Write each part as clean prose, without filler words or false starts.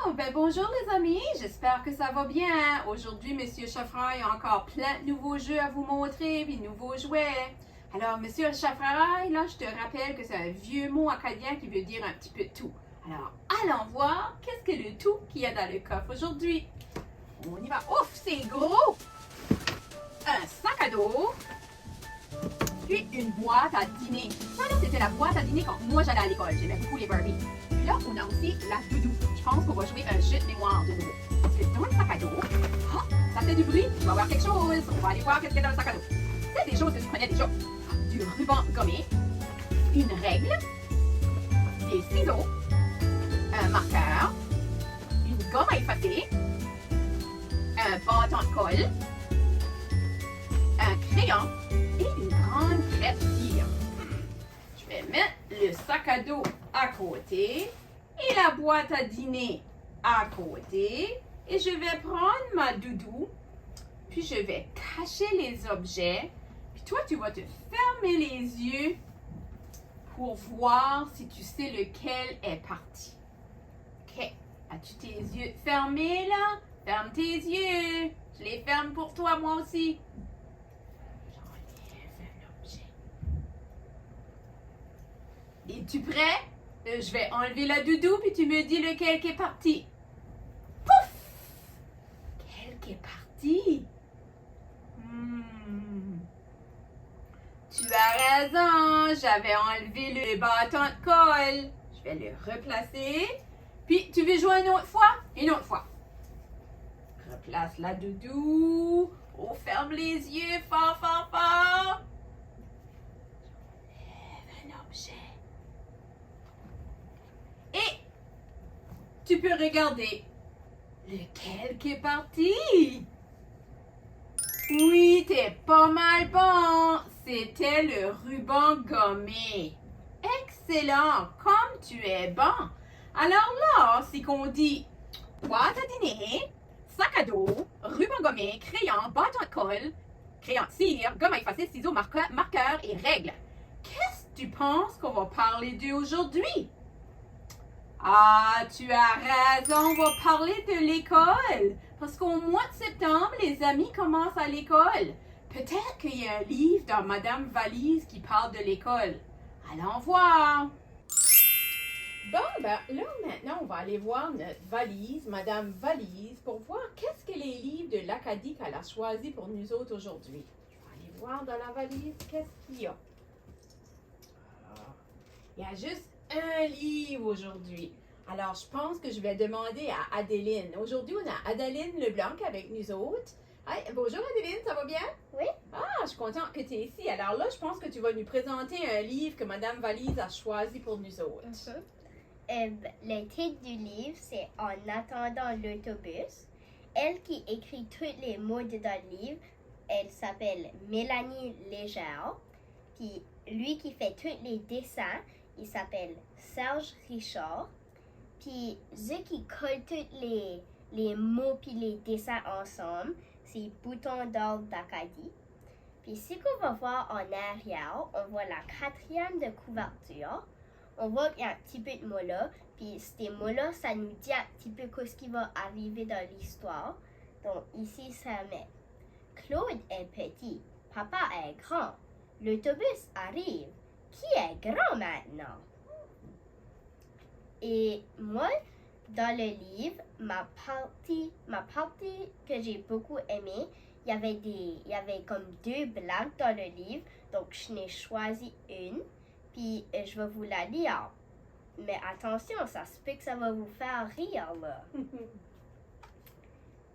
Oh, ben bonjour les amis, j'espère que ça va bien. Aujourd'hui, Monsieur Chaffrail a encore plein de nouveaux jeux à vous montrer, puis de nouveaux jouets. Alors, Monsieur Chaffrail, là, je te rappelle que c'est un vieux mot acadien qui veut dire un petit peu de tout. Alors, allons voir qu'est-ce que le tout qu'il y a dans le coffre aujourd'hui. On y va. Ouf, c'est gros! Un sac à dos, puis une boîte à dîner. Ça, là, c'était la boîte à dîner quand moi j'allais à l'école. J'aimais beaucoup les Barbie. Puis là, on a aussi la doudou. Je pense qu'on va jouer un jeu de mémoire de nouveau. Parce que dans le sac à dos, ça fait du bruit. Tu vas voir quelque chose. On va aller voir qu'est-ce qu'il y a dans le sac à dos. C'est des choses que tu connais déjà. Du ruban gommé, une règle, des ciseaux, un marqueur, une gomme à effacer, un bâton de colle, un crayon et une grande crête cire. Je vais mettre le sac à dos à côté et la boîte à dîner à côté. Et je vais prendre ma doudou, puis je vais cacher les objets. Puis toi, tu vas te fermer les yeux pour voir si tu sais lequel est parti. OK. As-tu tes yeux fermés là? Ferme tes yeux. Je les ferme pour toi, moi aussi. J'enlève un objet. Es-tu prêt? Je vais enlever la doudou, puis tu me dis lequel qui est parti. Pouf! Quel qui est parti? Tu as raison, j'avais enlevé le bâton de colle. Je vais le replacer. Puis, tu veux jouer une autre fois? Une autre fois. Replace la doudou. Oh, ferme les yeux fort, fort, fort. J'enlève un objet. Et tu peux regarder lequel qui est parti. Oui, t'es pas mal bon. C'était le ruban gommé. Excellent, comme tu es bon. Alors là, c'est qu'on dit boîte à dîner, sac à dos, ruban gommé, crayon, bâton de colle, crayon de cire, gomme à effacer, ciseaux, marqueur et règles. Qu'est-ce que tu penses qu'on va parler d'aujourd'hui? Ah, tu as raison, on va parler de l'école. Parce qu'au mois de septembre, les amis commencent à l'école. Peut-être qu'il y a un livre dans Madame Valise qui parle de l'école. Allons voir. Bon, ben là, maintenant, on va aller voir notre valise, Madame Valise, pour voir qu'est-ce que les livres de l'Acadie qu'elle a choisi pour nous autres aujourd'hui. Je vais aller voir dans la valise qu'est-ce qu'il y a. Il y a juste un livre aujourd'hui. Alors, je pense que je vais demander à Adeline. Aujourd'hui, on a Adeline Leblanc avec nous autres. Hey, bonjour Adeline, ça va bien? Oui. Ah, je suis contente que tu es ici. Alors là, je pense que tu vas nous présenter un livre que Madame Valise a choisi pour nous autres. Le titre du livre, c'est En attendant l'autobus. Elle qui écrit tous les mots dans le livre, elle s'appelle Mélanie Légère. Puis lui qui fait tous les dessins, il s'appelle Serge Richard. Puis ceux qui collent tous les mots puis les dessins ensemble, c'est Bouton d'or d'Acadie. Puis ce qu'on va voir en arrière, on voit la 4e de couverture. On voit qu'il y a un petit peu de mots là. Puis ces mots-là, ça nous dit un petit peu ce qui va arriver dans l'histoire. Donc ici, ça met Claude est petit, papa est grand. L'autobus arrive. Qui est grand maintenant? Et moi, dans le livre, ma partie que j'ai beaucoup aimée, il y avait comme 2 blagues dans le livre. Donc, je n'ai choisi une. Puis, je vais vous la lire. Mais attention, ça se peut que ça va vous faire rire, là.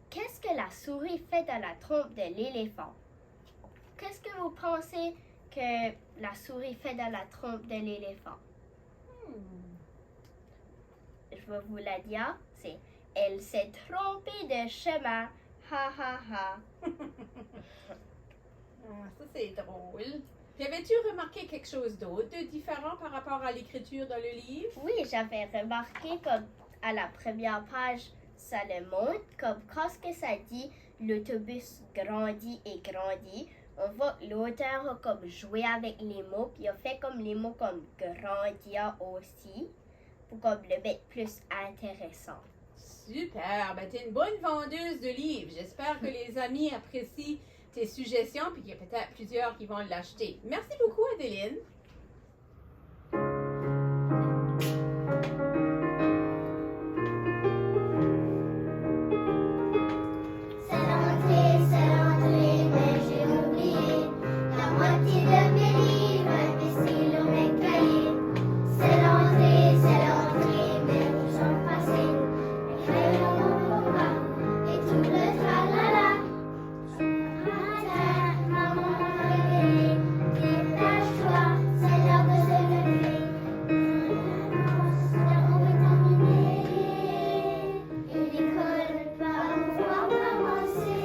Qu'est-ce que la souris fait dans la trompe de l'éléphant? Qu'est-ce que vous pensez que la souris fait dans la trompe de l'éléphant? Je vais vous la dire. C'est « Elle s'est trompée de chemin. Ha, ha, ha. » Ah, ça, c'est drôle. Puis, avais-tu remarqué quelque chose d'autre de différent par rapport à l'écriture dans le livre? Oui, j'avais remarqué comme à la première page, ça le montre, comme quand ce que ça dit, l'autobus grandit et grandit, on voit que l'auteur a comme joué avec les mots, puis il a fait comme les mots comme grandir aussi, pour comme le mettre plus intéressant. Super! Ben, tu es une bonne vendeuse de livres. J'espère que les amis apprécient tes suggestions puis qu'il y a peut-être plusieurs qui vont l'acheter. Merci beaucoup, Adeline. C'est l'entrée, mais j'ai oublié la moitié de mes livres, mes stylos, mes cahiers. C'est l'entrée, mais où sont passés mes crayons, mon papa et tout le tralala. Maman m'a réveillée, dépêche-toi, c'est l'heure de se lever. On est terminé, une école va pouvoir commencer.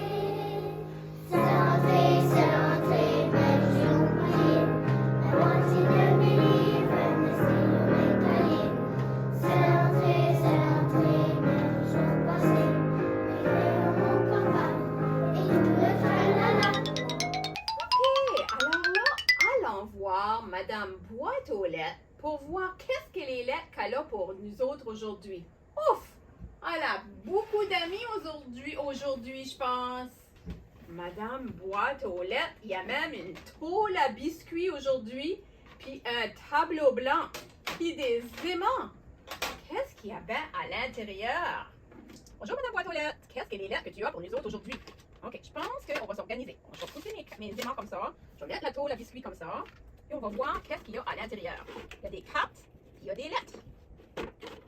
C'est l'entrée, mais j'ai oublié la moitié de mes livres, mes stylos, mes cahiers. C'est l'entrée, mais où sont passés mes crayons, mon papa et tout le tralala. OK, alors là, allons voir Madame Boîte aux lettres pour voir qu'est-ce que les lettres qu'elle a pour nous autres aujourd'hui. Ouf! Elle a beaucoup d'amis aujourd'hui, je pense. Madame Boîte aux lettres, il y a même une tôle à biscuits aujourd'hui, puis un tableau blanc, puis des aimants. Qu'est-ce qu'il y a bien à l'intérieur? Bonjour Madame Boîte aux lettres, qu'est-ce que les lettres que tu as pour nous autres aujourd'hui? OK, je pense qu'on va s'organiser. Je vais pousser mes aimants comme ça. Je vais mettre la tôle à biscuits comme ça. Et on va voir qu'est-ce qu'il y a à l'intérieur. Il y a des cartes, puis il y a des lettres.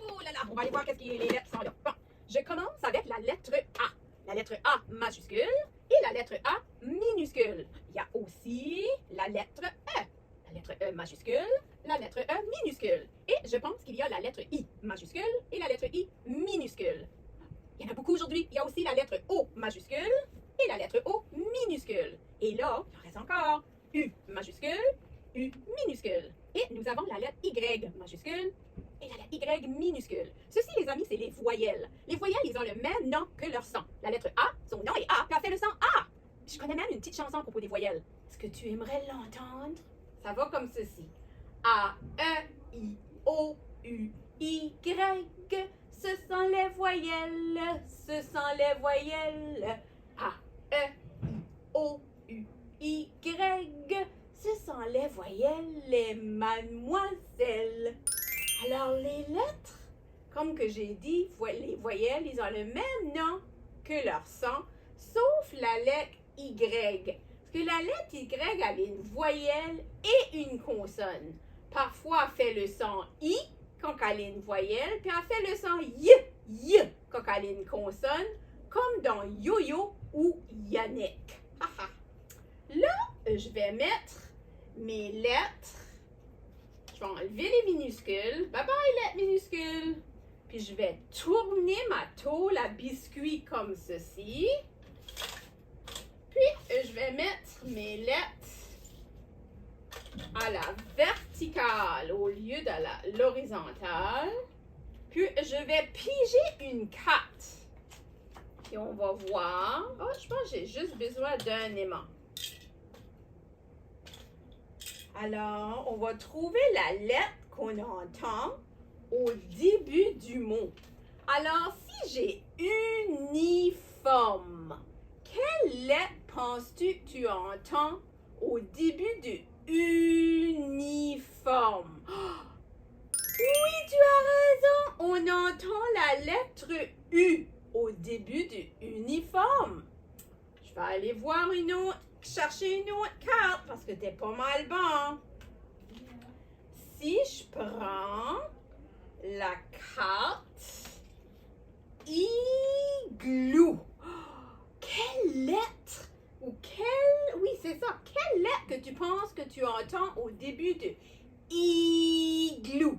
Oh là là, on va aller voir qu'est-ce que les lettres sont là. Bon, je commence avec la lettre A. La lettre A majuscule et la lettre A minuscule. Il y a aussi la lettre E. La lettre E majuscule, la lettre E minuscule. Et je pense qu'il y a la lettre I majuscule et la lettre I minuscule. Il y en a beaucoup aujourd'hui. Il y a aussi la lettre O majuscule et la lettre O minuscule. Et là, il en reste encore U majuscule, U minuscule. Et nous avons la lettre Y majuscule et la lettre Y minuscule. Ceci, les amis, c'est les voyelles. Les voyelles, ils ont le même nom que leur son. La lettre A, son nom est A, puis elle fait le son A. Je connais même une petite chanson à propos des voyelles. Est-ce que tu aimerais l'entendre? Ça va comme ceci. A, E, I, O, U, Y. Ce sont les voyelles. Ce sont les voyelles. A, E, I, O, U, Y. Ce sont les voyelles, les mademoiselles. Alors, les lettres, comme que j'ai dit, les voyelles, ils ont le même nom que leur son, sauf la lettre Y. Parce que la lettre Y avait une voyelle et une consonne. Parfois, elle fait le son I quand elle a une voyelle, puis elle fait le son Y quand elle a une consonne, comme dans Yo-Yo ou Yannick. Là, je vais mettre mes lettres. Je vais enlever les minuscules. Bye bye, lettres minuscules. Puis je vais tourner ma tôle à biscuits comme ceci. Puis je vais mettre mes lettres à la verticale au lieu de l'horizontale. Puis je vais piger une carte. Et on va voir. Oh, je pense que j'ai juste besoin d'un aimant. Alors, on va trouver la lettre qu'on entend au début du mot. Alors, si j'ai uniforme, quelle lettre penses-tu que tu entends au début de uniforme? Oui, tu as raison. On entend la lettre U au début de uniforme. Je vais aller voir chercher une autre carte parce que t'es pas mal bon. Si je prends la carte igloo, quelle lettre oui, c'est ça, quelle lettre que tu penses que tu entends au début de igloo?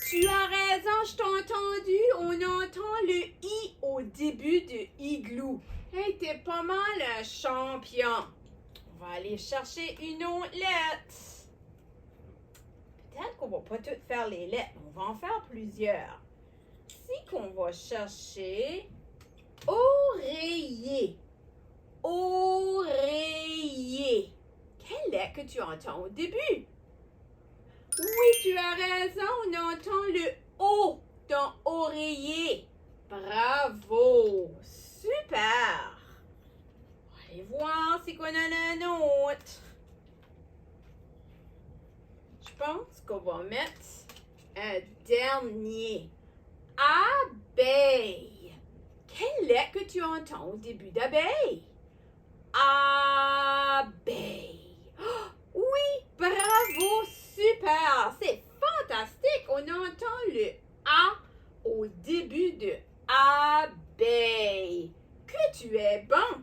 Tu as raison, je t'ai entendu. On entend le I au début de igloo. Hey, t'es pas mal un champion. On va aller chercher une autre lettre. Peut-être qu'on va pas toutes faire les lettres, on va en faire plusieurs. Si qu'on va chercher oreiller. Oreiller. Quelle lettre que tu entends au début? Oui, tu as raison, on entend le O, ton oreiller. Bravo! Super! Allez voir si qu'on en a un autre. Je pense qu'on va mettre un dernier. Abeille. Quelle lettre que tu entends au début d'abeille? Abeille. Oh, oui, bravo, super. C'est fantastique. On entend le A au début de abeille. Que tu es bon.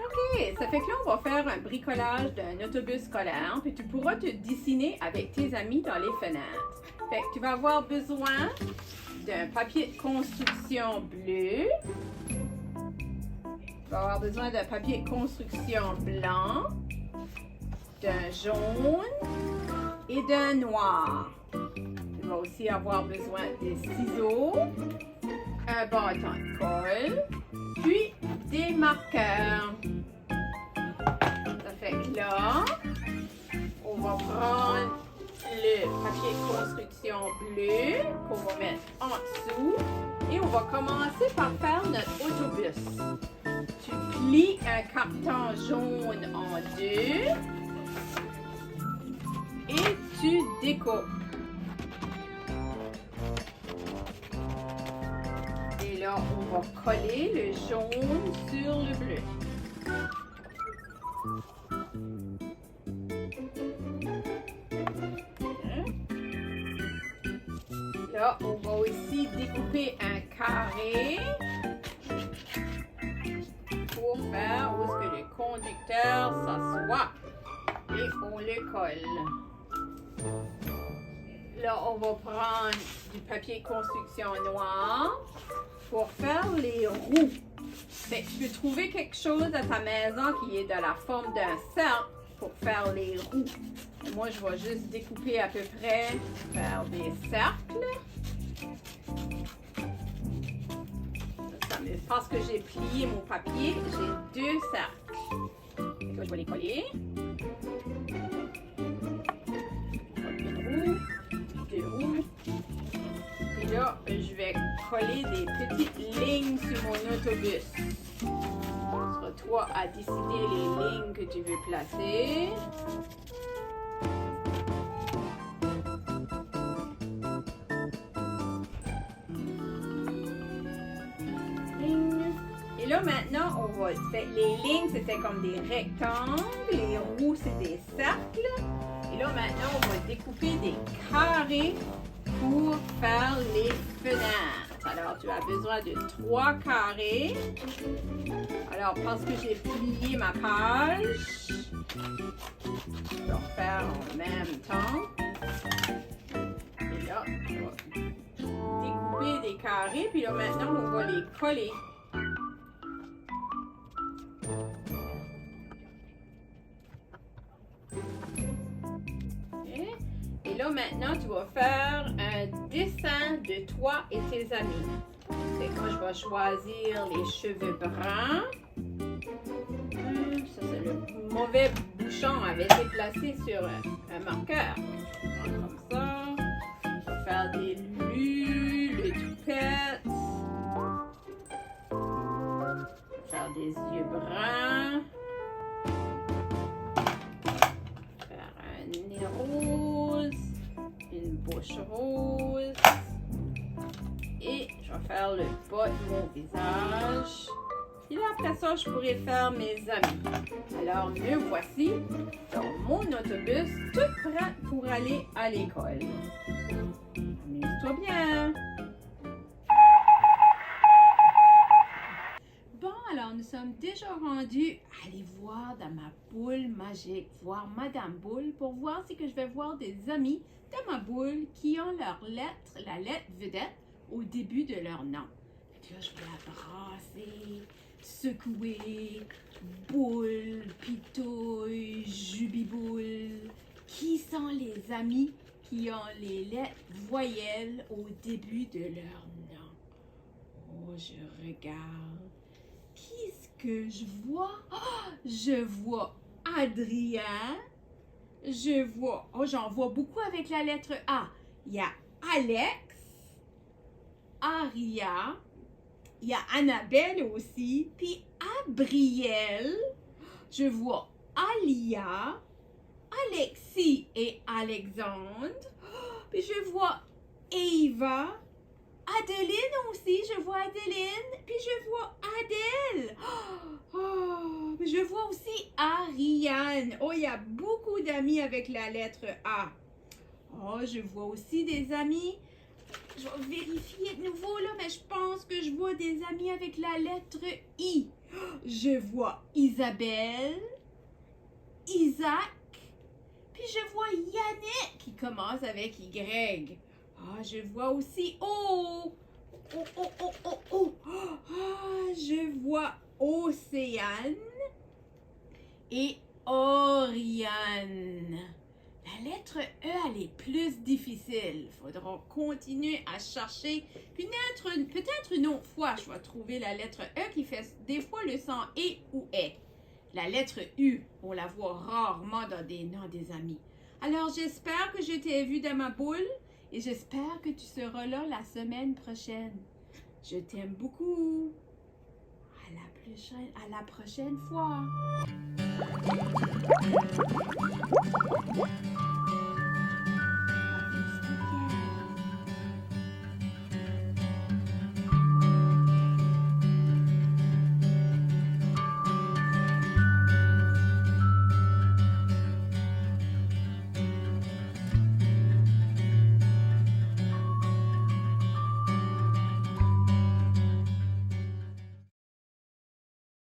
OK, ça fait que là, on va faire un bricolage d'un autobus scolaire, puis tu pourras te dessiner avec tes amis dans les fenêtres. Fait que tu vas avoir besoin d'un papier de construction bleu. Tu vas avoir besoin d'un papier de construction blanc, d'un jaune et d'un noir. Tu vas aussi avoir besoin des ciseaux, un bâton de colle, puis des marqueurs. Ça fait que là, on va prendre le papier de construction bleu qu'on va mettre en dessous et on va commencer par faire notre autobus. Tu plies un carton jaune en deux et tu découpes. Et là, on va coller le jaune sur le bleu. Là, on va aussi découper un carré pour faire où est-ce que le conducteur s'assoit. Et on le colle. Là, on va prendre du papier construction noir pour faire les roues. Fait que tu peux trouver quelque chose à ta maison qui est de la forme d'un cercle pour faire les roues. Et moi, je vais juste découper à peu près, faire des cercles. Parce que j'ai plié mon papier, j'ai deux cercles. Et là, je vais les coller. Une roue, deux roues. Et là, je vais coller des petites lignes sur mon autobus. Ce sera toi à décider les lignes que tu veux placer. Et là, maintenant, on va faire les lignes, c'était comme des rectangles. Les roues, c'est des cercles. Et là, maintenant, on va découper des carrés pour faire les fenêtres. Alors, tu as besoin de 3 carrés. Alors, parce que j'ai plié ma page, je vais refaire en même temps. Et là, on va découper des carrés. Puis là, maintenant, on va les coller. Et là, maintenant, tu vas faire un dessin de toi et tes amis. Fait que moi, je vais choisir les cheveux bruns. Ça, c'est le mauvais bouchon avait été placé sur un marqueur. Comme ça. Je vais faire des lus, le toupette. Faire des yeux bruns. Faire un nez rouge. bouche rose. Et je vais faire le bas de mon visage. Et là, après ça, je pourrais faire mes amis. Alors, me voici dans mon autobus, tout prêt pour aller à l'école. Amuse-toi bien! Bon, alors nous sommes déjà rendus à aller voir dans ma boule magique, voir Madame Boule pour voir si que je vais voir des amis dans ma boule qui ont leur lettre, la lettre vedette, au début de leur nom. Puis là, je vais la brasser, secouer, boule, pitouille, jubiboule. Qui sont les amis qui ont les lettres voyelles au début de leur nom? Oh, je regarde. Qu'est-ce que je vois? Oh, je vois Adrien. Je vois, oh, j'en vois beaucoup avec la lettre A. Il y a Alex, Aria, il y a Annabelle aussi, puis Abriel. Je vois Alia, Alexis et Alexandre. Puis je vois Eva, Adeline aussi, je vois Adeline, puis je vois Adèle. Oh, je vois aussi Ariane. Oh, il y a beaucoup d'amis avec la lettre A. Oh, je vois aussi des amis. Je vais vérifier de nouveau là, mais je pense que je vois des amis avec la lettre I. Je vois Isabelle, Isaac, puis je vois Yannick qui commence avec Y. Ah, je vois aussi O. Ah, je vois Océane et Oriane. La lettre E, elle est plus difficile. Il faudra continuer à chercher. Peut-être une autre fois, je vais trouver la lettre E qui fait des fois le son E ou E. La lettre U, on la voit rarement dans des noms des amis. Alors, j'espère que je t'ai vu dans ma boule et j'espère que tu seras là la semaine prochaine. Je t'aime beaucoup. À la prochaine fois.